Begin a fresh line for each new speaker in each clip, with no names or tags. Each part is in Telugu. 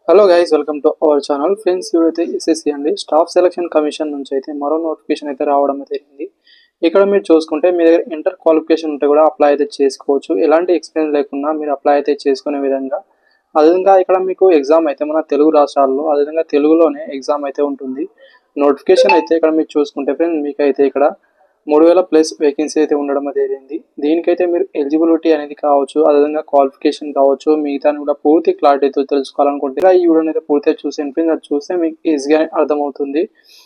Hello guys, welcome to our channel. Friends, ఇప్పుడైతే ఎస్ఎస్సి అండి స్టాఫ్ సెలక్షన్ కమిషన్ నుంచి అయితే మరో నోటిఫికేషన్ అయితే రావడం జరిగింది. ఇక్కడ మీరు చూసుకుంటే మీ దగ్గర ఇంటర్ క్వాలిఫికేషన్ ఉంటే కూడా అప్లై అయితే చేసుకోవచ్చు. ఎలాంటి ఎక్స్పీరియన్స్ లేకుండా మీరు అప్లై అయితే చేసుకునే విధంగా. అదేవిధంగా ఇక్కడ మీకు ఎగ్జామ్ అయితే మన తెలుగు రాష్ట్రాల్లో అదేవిధంగా తెలుగులోనే ఎగ్జామ్ అయితే ఉంటుంది. నోటిఫికేషన్ అయితే ఇక్కడ మీరు చూసుకుంటే ఫ్రెండ్స్ మీకైతే ఇక్కడ 3000 ప్లస్ వేకెన్సీ అయితే ఉండడం జరిగింది. దీనికైతే మీరు ఎలిజిబిలిటీ అనేది కావచ్చు, అదేవిధంగా క్వాలిఫికేషన్ కావచ్చు, మిగతాని కూడా పూర్తి క్లారిటీతో తెలుసుకోవాలనుకుంటే ఈ వీడియోని అయితే పూర్తిగా చూసేయండి. అది చూస్తే మీకు ఈజీగా అర్థమవుతుంది.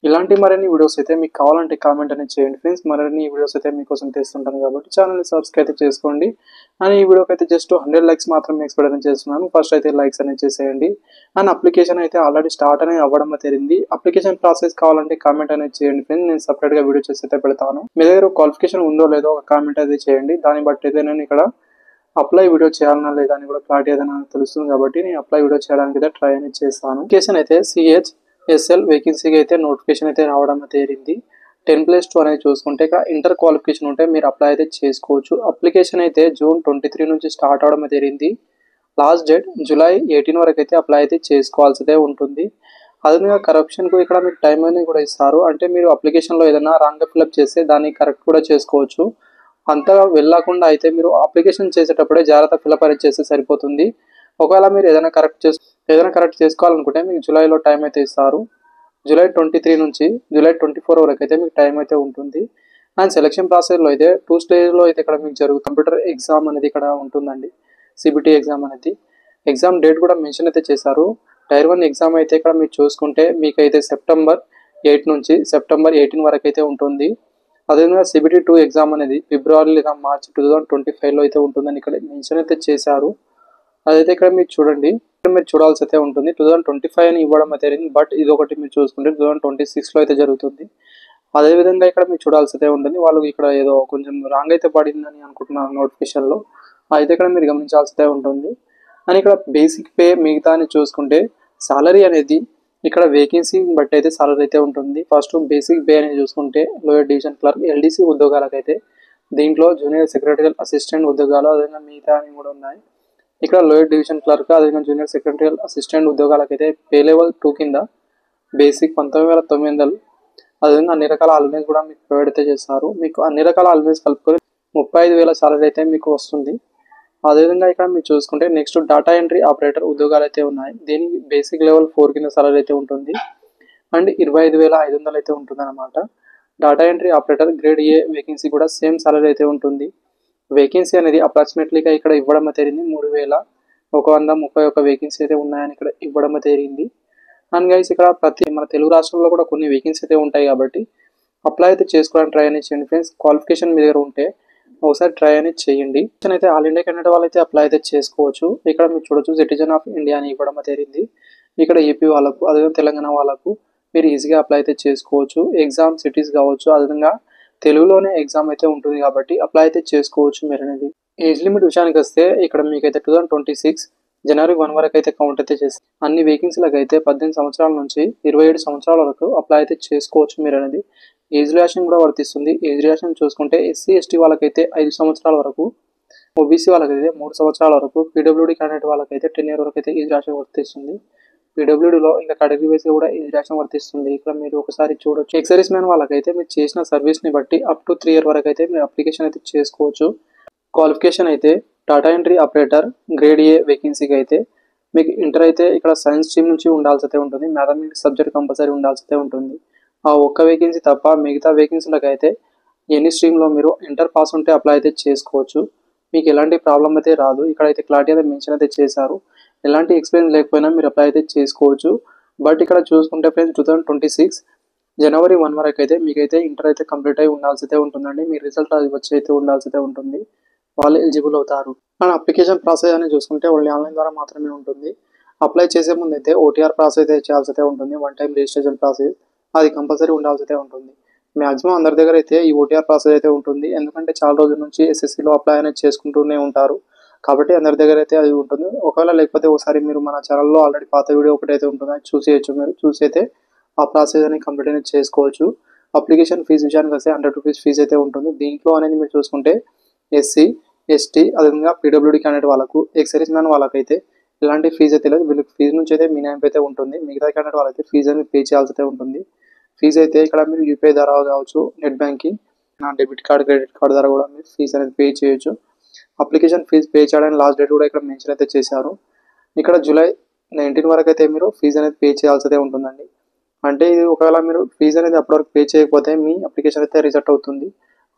ఇలాంటి మరిన్ని వీడియోస్ అయితే మీకు కావాలంటే కామెంట్ అనేది చేయండి ఫ్రెండ్స్. మరిన్ని వీడియోస్ అయితే మీకోసం తెస్తుంటాను కాబట్టి ఛానల్ని సబ్స్క్రైబ్ అయితే చేసుకోండి. అండ్ ఈ వీడియోకి అయితే జస్ట్ 100 లైక్స్ మాత్రమే ఎక్స్పెక్ట్ అనేది చేస్తున్నాను. ఫస్ట్ అయితే లైక్స్ అనేది చేసేయండి. అండ్ అప్లికేషన్ అయితే ఆల్రెడీ స్టార్ట్ అనేది అవ్వడం జరిగింది. అప్లికేషన్ ప్రాసెస్ కావాలంటే కామెంట్ అనేది చేయండి ఫ్రెండ్స్. నేను సపరేట్గా వీడియో చేసి అయితే పెడతాను. మీ దగ్గర క్వాలిఫికేషన్ ఉందో లేదో ఒక కామెంట్ అయితే చేయండి. దాన్ని బట్టి అయితే నేను ఇక్కడ అప్లై వీడియో చేయాలన్నా లేదా అని కూడా క్లారిటీ అయితే నాకు తెలుస్తుంది కాబట్టి నేను అప్లై వీడియో చేయడానికి అయితే ట్రై అనేది చేస్తాను. అప్లికేషన్ అయితే CHSL వేకెన్సీకి అయితే నోటిఫికేషన్ అయితే రావడం జరిగింది. 10+2 అనేది చూసుకుంటే ఇక్కడ ఇంటర్ క్వాలిఫికేషన్ ఉంటే మీరు అప్లై అయితే చేసుకోవచ్చు. అప్లికేషన్ అయితే June 23 నుంచి స్టార్ట్ అవడం జరిగింది. లాస్ట్ డేట్ July 18 వరకు అయితే అప్లై అయితే చేసుకోవాల్సిదే ఉంటుంది. అదేవిధంగా కరప్షన్కు ఇక్కడ మీకు టైం అనేది కూడా ఇస్తారు. అంటే మీరు అప్లికేషన్లో ఏదైనా రాంగ్గా ఫిల్అప్ చేస్తే దాన్ని కరెక్ట్ కూడా చేసుకోవచ్చు. అంతగా వెళ్ళకుండా అయితే మీరు అప్లికేషన్ చేసేటప్పుడే జాగ్రత్త ఫిల్అప్ అనేది చేస్తే సరిపోతుంది. ఒకవేళ మీరు ఏదైనా కరెక్ట్ చేసుకోవాలనుకుంటే మీకు జూలైలో టైం అయితే ఇస్తారు. July 23 నుంచి July 24 వరకు అయితే మీకు టైం అయితే ఉంటుంది. అండ్ సెలక్షన్ ప్రాసెస్లో అయితే 2 స్టేజ్లో అయితే ఇక్కడ మీకు కంప్యూటర్ ఎగ్జామ్ అనేది ఇక్కడ ఉంటుందండి. CBT ఎగ్జామ్ అనేది ఎగ్జామ్ డేట్ కూడా మెన్షన్ అయితే చేశారు. Tier 1 ఎగ్జామ్ అయితే ఇక్కడ మీరు చూసుకుంటే మీకైతే సెప్టెంబర్ 8 నుంచి సెప్టెంబర్ 18 వరకు అయితే ఉంటుంది. అదేవిధంగా CBT 2 ఎగ్జామ్ అనేది ఫిబ్రవరి లేదా మార్చ్ 2025లో అయితే ఉంటుందని ఇక్కడ మెన్షన్ అయితే చేశారు. అదైతే ఇక్కడ మీరు చూడండి, మీరు చూడాల్సి అయితే ఉంటుంది. 2025 అని ఇవ్వడం అయితే బట్ ఇది ఒకటి మీరు చూసుకుంటే 2026లో అయితే జరుగుతుంది. అదేవిధంగా ఇక్కడ మీరు చూడాల్సి అయితే ఉంటుంది. వాళ్ళు ఇక్కడ ఏదో కొంచెం రాంగ్ అయితే పడిందని అనుకుంటున్నారు నోటిఫికేషన్లో. అయితే ఇక్కడ మీరు గమనించాల్సి అయితే ఉంటుంది. అని ఇక్కడ బేసిక్ పే మిగతా అని చూసుకుంటే సాలరీ అనేది ఇక్కడ వేకెన్సీ బట్టి అయితే సాలరీ అయితే ఉంటుంది. ఫస్ట్ బేసిక్ పే అనేది చూసుకుంటే లోయర్ డివిజన్ క్లర్క్ LDC ఉద్యోగాలకైతే దీంట్లో జూనియర్ సెక్రటరియల్ అసిస్టెంట్ ఉద్యోగాలు అదేవిధంగా మిగతా అని కూడా ఉన్నాయి. ఇక్కడ లోయర్ డివిజన్ క్లర్క్ అదేవిధంగా జూనియర్ సెక్రటరియల్ అసిస్టెంట్ ఉద్యోగాలకైతే పే లెవెల్ 2 కింద బేసిక్ 19,900. అదేవిధంగా అన్ని రకాల అలవెన్స్ కూడా మీకు ప్రొవైడ్ అయితే చేస్తారు. మీకు అన్ని రకాల అలవెన్స్ కలుపుకొని 35,000 సాలరీ అయితే మీకు వస్తుంది. అదేవిధంగా ఇక్కడ మీరు చూసుకుంటే నెక్స్ట్ డేటా ఎంట్రీ ఆపరేటర్ ఉద్యోగాలు అయితే ఉన్నాయి. దీనికి బేసిక్ లెవెల్ 4 కింద సాలరీ అయితే ఉంటుంది. అండ్ 25,500 అయితే ఉంటుంది అనమాట. Data entry operator grade A vacancy కూడా సేమ్ సాలరీ అయితే ఉంటుంది. వేకెన్సీ అనేది అప్రాక్సిమేట్లీగా ఇక్కడ ఇవ్వడం జరిగింది 3,131 వేకెన్సీ అయితే ఉన్నాయని ఇక్కడ ఇవ్వడం జరిగింది. అండ్ గైస్ ఇక్కడ మన తెలుగు రాష్ట్రంలో కూడా కొన్ని వేకెన్సీ అయితే ఉంటాయి కాబట్టి అప్లై అయితే చేసుకోవడానికి ట్రై అనేది చేయండి ఫ్రెండ్స్. క్వాలిఫికేషన్ మీ దగ్గర ఉంటే ఒకసారి ట్రై అనేది చేయండి. అయితే ఆల్ ఇండియా క్యాండిడేట్ వాళ్ళు అయితే అప్లై అయితే చేసుకోవచ్చు. ఇక్కడ మీరు చూడొచ్చు సిటిజన్ ఆఫ్ ఇండియా అని ఇవ్వడం జరిగింది. ఇక్కడ AP వాళ్ళకు అదేవిధంగా తెలంగాణ వాళ్ళకు మీరు ఈజీగా అప్లై అయితే చేసుకోవచ్చు. ఎగ్జామ్ సిటీస్ కావచ్చు, అదేవిధంగా తెలుగులోనే ఎగ్జామ్ అయితే ఉంటుంది కాబట్టి అప్లై అయితే చేసుకోవచ్చు మీరు అనేది. ఏజ్ లిమిట్ విషయానికి వస్తే ఇక్కడ మీకైతే 2026 జనవరి 1 వరకు అయితే కౌంట్ అయితే చేసి అన్ని వేకెన్సీలకు అయితే 18 సంవత్సరాల నుంచి 27 సంవత్సరాల వరకు అప్లై అయితే చేసుకోవచ్చు మీరు అనేది. ఏజ్ రిలాక్షన్ కూడా వర్తిస్తుంది. ఏజ్ రిలాక్షన్ చూసుకుంటే SC ST వాళ్ళకైతే 5 సంవత్సరాల వరకు, OBC వాళ్ళకైతే 3 సంవత్సరాల వరకు, PWD క్యాండిడేట్ వాళ్ళకైతే 10 years వరకు అయితే ఏజ్ రిలాక్షన్ వర్తిస్తుంది. PWDలో ఇంకా కేటగిరీ వైస్ కూడా ఏజ్ రిలాక్షన్ వర్తిస్తుంది. ఇక్కడ మీరు ఒకసారి చూడొచ్చు. ఎక్స్ సర్వీస్ మ్యాన్ వాళ్ళకైతే మీరు చేసిన సర్వీస్ని బట్టి అప్ టు 3 years వరకు అయితే మీరు అప్లికేషన్ అయితే చేసుకోవచ్చు. క్వాలిఫికేషన్ అయితే data entry operator grade A వేకెన్సీకి అయితే మీకు ఇంటర్ అయితే ఇక్కడ సైన్స్ స్ట్రీమ్ నుంచి ఉండాల్సి అయితే ఉంటుంది. మ్యాథమెటిక్స్ సబ్జెక్ట్ కంపల్సరీ ఉండాల్సి అయితే ఉంటుంది. ఆ ఒక్క వేకెన్సీ తప్ప మిగతా వేకెన్సీలకు అయితే ఎనీ స్ట్రీమ్లో మీరు ఇంటర్ పాస్ ఉంటే అప్లై అయితే చేసుకోవచ్చు. మీకు ఎలాంటి ప్రాబ్లం అయితే రాదు. ఇక్కడైతే క్లారిటీ అయితే మెన్షన్ అయితే చేశారు. ఎలాంటి ఎక్స్పీరియన్స్ లేకపోయినా మీరు అప్లై అయితే చేసుకోవచ్చు. బట్ ఇక్కడ చూసుకుంటే ఫ్రెండ్స్ 2026 జనవరి 1 వరకు అయితే మీకైతే ఇంటర్ అయితే కంప్లీట్ అయి ఉండాల్సి అయితే ఉంటుందండి. మీ రిజల్ట్ అది వచ్చి అయితే ఉండాల్సి అయితే ఉంటుంది. వాళ్ళు ఎలిజిబుల్ అవుతారు. అండ్ అప్లికేషన్ ప్రాసెస్ అనేది చూసుకుంటే ఓన్లీ ఆన్లైన్ ద్వారా మాత్రమే ఉంటుంది. అప్లై చేసే ముందు అయితే OTR ప్రాసెస్ అయితే చేయాల్సి అయితే ఉంటుంది. 1 time రిజిస్ట్రేషన్ ప్రాసెస్ అది కంపల్సరీ ఉండాల్సి అయితే ఉంటుంది. మ్యాక్సిమం అందరి దగ్గర అయితే ఈ OTR ప్రాసెస్ అయితే ఉంటుంది. ఎందుకంటే చాలా రోజుల నుంచి SSCలో అప్లై అనేది చేసుకుంటూనే ఉంటారు కాబట్టి అందరి దగ్గర అయితే అది ఉంటుంది. ఒకవేళ లేకపోతే ఒకసారి మీరు మన ఛానల్లో ఆల్రెడీ పాత వీడియో ఒకటి అయితే ఉంటుంది, అది చూసేయచ్చు. మీరు చూసి అయితే ఆ ప్రాసెస్ అనేది కంప్లీట్ అనేది చేసుకోవచ్చు. అప్లికేషన్ ఫీజు విషయానికి వస్తే 100 rupees ఫీజు అయితే ఉంటుంది. దీంట్లో అనేది మీరు చూసుకుంటే SC ST అదేవిధంగా PWD క్యాండిడేట్ వాళ్ళకు, ఎక్స్ సర్వీస్ మ్యాన్ వాళ్ళకైతే ఎలాంటి ఫీజు అయితే లేదు. వీళ్ళకి ఫీజు నుంచి అయితే మినహాయింపు అయితే ఉంటుంది. మిగతా క్యాండిడేట్ వాళ్ళైతే ఫీజు అనేది పే చేయాల్సి అయితే ఉంటుంది. ఫీజు అయితే ఇక్కడ మీరు యూపీఐ ద్వారా కావచ్చు, net banking, debit card, credit card ద్వారా కూడా మీరు ఫీజు అనేది పే చేయొచ్చు. అప్లికేషన్ ఫీజు పే చేయడానికి లాస్ట్ డేట్ కూడా ఇక్కడ మెన్షన్ అయితే చేశారు. ఇక్కడ జూలై 19 వరకు అయితే మీరు ఫీజు అనేది పే చేయాల్సి అయితే ఉంటుందండి. అంటే ఇది ఒకవేళ మీరు ఫీజు అనేది అప్పటివరకు పే చేయకపోతే మీ అప్లికేషన్ అయితే రిజెక్ట్ అవుతుంది.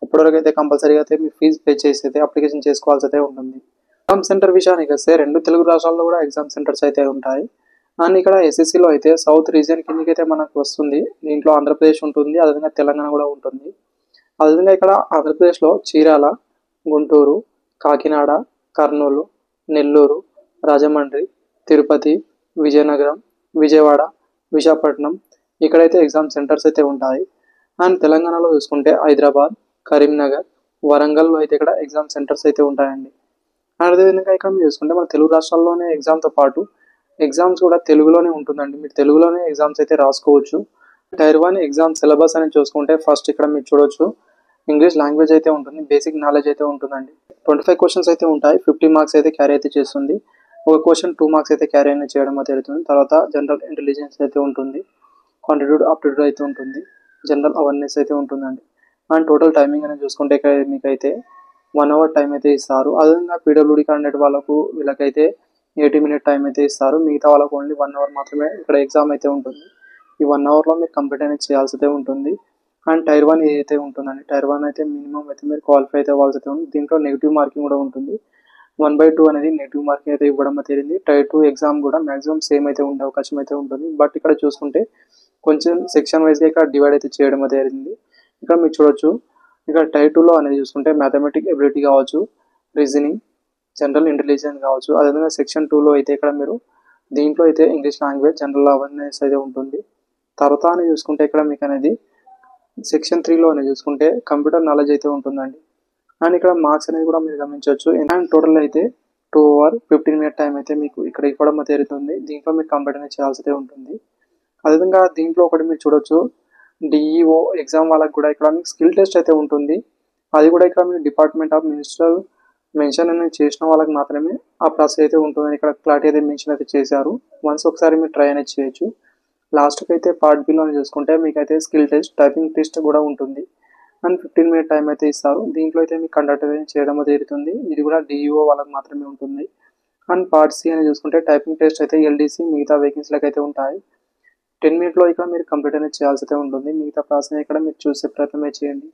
అప్పటివరకు అయితే కంపల్సరీగా అయితే మీ ఫీజు పే చేసి అయితే అప్లికేషన్ చేసుకోవాల్సి అయితే ఉంటుంది. ఎగ్జామ్ సెంటర్ విషయానికి వస్తే 2 తెలుగు రాష్ట్రాల్లో కూడా ఎగ్జామ్ సెంటర్స్ అయితే ఉంటాయి. అండ్ ఇక్కడ ఎస్ఎస్సిలో అయితే సౌత్ రీజియన్ కిందకి అయితే మనకు వస్తుంది. దీంట్లో ఆంధ్రప్రదేశ్ ఉంటుంది, అదేవిధంగా తెలంగాణ కూడా ఉంటుంది. అదేవిధంగా ఇక్కడ ఆంధ్రప్రదేశ్లో చీరాల, గుంటూరు, కాకినాడ, కర్నూలు, నెల్లూరు, రాజమండ్రి, తిరుపతి, విజయనగరం, విజయవాడ, విశాఖపట్నం ఇక్కడైతే ఎగ్జామ్ సెంటర్స్ అయితే ఉంటాయి. అండ్ తెలంగాణలో చూసుకుంటే హైదరాబాద్, కరీంనగర్, వరంగల్లో అయితే ఇక్కడ ఎగ్జామ్ సెంటర్స్ అయితే ఉంటాయండి. అండ్ అదేవిధంగా ఇక్కడ మీరు చూసుకుంటే మన తెలుగు రాష్ట్రాల్లోనే ఎగ్జామ్తో పాటు ఎగ్జామ్స్ కూడా తెలుగులోనే ఉంటుందండి. మీరు తెలుగులోనే ఎగ్జామ్స్ అయితే రాసుకోవచ్చు. టైర్ 1 ఎగ్జామ్ సిలబస్ అనేది చూసుకుంటే ఫస్ట్ ఇక్కడ మీరు చూడొచ్చు, ఇంగ్లీష్ లాంగ్వేజ్ అయితే ఉంటుంది, బేసిక్ నాలెడ్జ్ అయితే ఉంటుందండి. 25 క్వశ్చన్స్ అయితే ఉంటాయి. 50 మార్క్స్ అయితే క్యారీ అయితే చేస్తుంది. ఒక క్వశ్చన్ 2 మార్క్స్ అయితే క్యారీ అనేది చేయడం అయితే జరుగుతుంది. తర్వాత జనరల్ ఇంటెలిజెన్స్ అయితే ఉంటుంది, క్వాంటిట్యూడ్ ఆప్టిట్యూడ్ అయితే ఉంటుంది, జనరల్ అవేర్నెస్ అయితే ఉంటుందండి. అండ్ టోటల్ టైమింగ్ అనేది చూసుకుంటే ఇక్కడ మీకైతే 1 అవర్ టైం అయితే ఇస్తారు. అదేవిధంగా పీడబ్ల్యూడీ క్యాండిడేట్ వాళ్ళకు వీళ్ళకైతే 80 మినిట్ టైం అయితే ఇస్తారు. మిగతా వాళ్ళకు ఓన్లీ 1 అవర్ మాత్రమే ఇక్కడ ఎగ్జామ్ అయితే ఉంటుంది. ఈ 1 అవర్లో మీరు కంప్లీట్ అనేది చేయాల్సి అయితే ఉంటుంది. అండ్ టైర్ 1 ఏదైతే ఉంటుందండి, టైర్ 1 అయితే మినిమం అయితే మీరు క్వాలిఫై అయితే అవ్వాల్సి అయితే ఉంది. దీంట్లో నెగిటివ్ మార్కింగ్ కూడా ఉంటుంది. 1/2 అనేది నెగిటివ్ మార్కింగ్ అయితే ఇవ్వడం జరిగింది. టైర్ 2 ఎగ్జామ్ కూడా మాక్సిమం సేమ్ అయితే ఉండే అవకాశం అయితే ఉంటుంది. బట్ ఇక్కడ చూసుకుంటే కొంచెం సెక్షన్ వైజ్గా ఇక్కడ డివైడ్ అయితే చేయడం అయితే జరిగింది. ఇక్కడ మీరు చూడొచ్చు, ఇక్కడ టైర్ 2లో అనేది చూసుకుంటే మ్యాథమెటిక్ ఎబిలిటీ కావచ్చు, రీజనింగ్, జనరల్ ఇంటెలిజెన్స్ కావచ్చు. అదేవిధంగా సెక్షన్ 2లో అయితే ఇక్కడ మీరు దీంట్లో అయితే ఇంగ్లీష్ లాంగ్వేజ్, జనరల్ అవేర్నెస్ అయితే ఉంటుంది. తర్వాత అని చూసుకుంటే ఇక్కడ మీకు అనేది సెక్షన్ 3లో అనేది చూసుకుంటే కంప్యూటర్ నాలెడ్జ్ అయితే ఉంటుందండి. అండ్ ఇక్కడ మార్క్స్ అనేది కూడా మీరు గమనించవచ్చు. అండ్ టోటల్ అయితే 2 అవర్ 15 మినిట్ టైం అయితే మీకు ఇక్కడ ఇవ్వడం అయితే జరుగుతుంది. దీంట్లో మీరు కంప్లీట్ అనేది చేయాల్సి అయితే ఉంటుంది. అదేవిధంగా దీంట్లో ఒకటి మీరు చూడొచ్చు, డిఈఓ ఎగ్జామ్ వాళ్ళకి కూడా ఇక్కడ మీకు స్కిల్ టెస్ట్ అయితే ఉంటుంది. అది కూడా ఇక్కడ మీరు డిపార్ట్మెంట్ ఆఫ్ మినిస్టర్ మెన్షన్ అనేది చేసిన వాళ్ళకి మాత్రమే ఆ ప్రాసెస్ అయితే ఉంటుంది. ఇక్కడ క్లారిటీ అయితే మెన్షన్ అయితే చేశారు. వన్స్ ఒకసారి మీరు ట్రై అనేది చేయొచ్చు. లాస్ట్కి అయితే పార్ట్ బిలో చూసుకుంటే మీకైతే స్కిల్ టెస్ట్, టైపింగ్ టెస్ట్ కూడా ఉంటుంది. అండ్ 15 మినిట్ టైం అయితే ఇస్తారు. దీంట్లో అయితే మీకు కండక్ట్ చేయడం జరుగుతుంది. ఇది కూడా డిఈఓ వాళ్ళకి మాత్రమే ఉంటుంది. అండ్ పార్ట్ సి అని చూసుకుంటే టైపింగ్ టెస్ట్ అయితే ఎల్డీసీ మిగతా వేకెన్సీలకు అయితే ఉంటాయి. 10 మినిట్లో ఇక్కడ మీరు కంప్లీట్ అనేది చేయాల్సి అయితే ఉంటుంది. మిగతా ప్రాసెస్ ఇక్కడ మీరు చూసే ప్రయత్నమే చేయండి.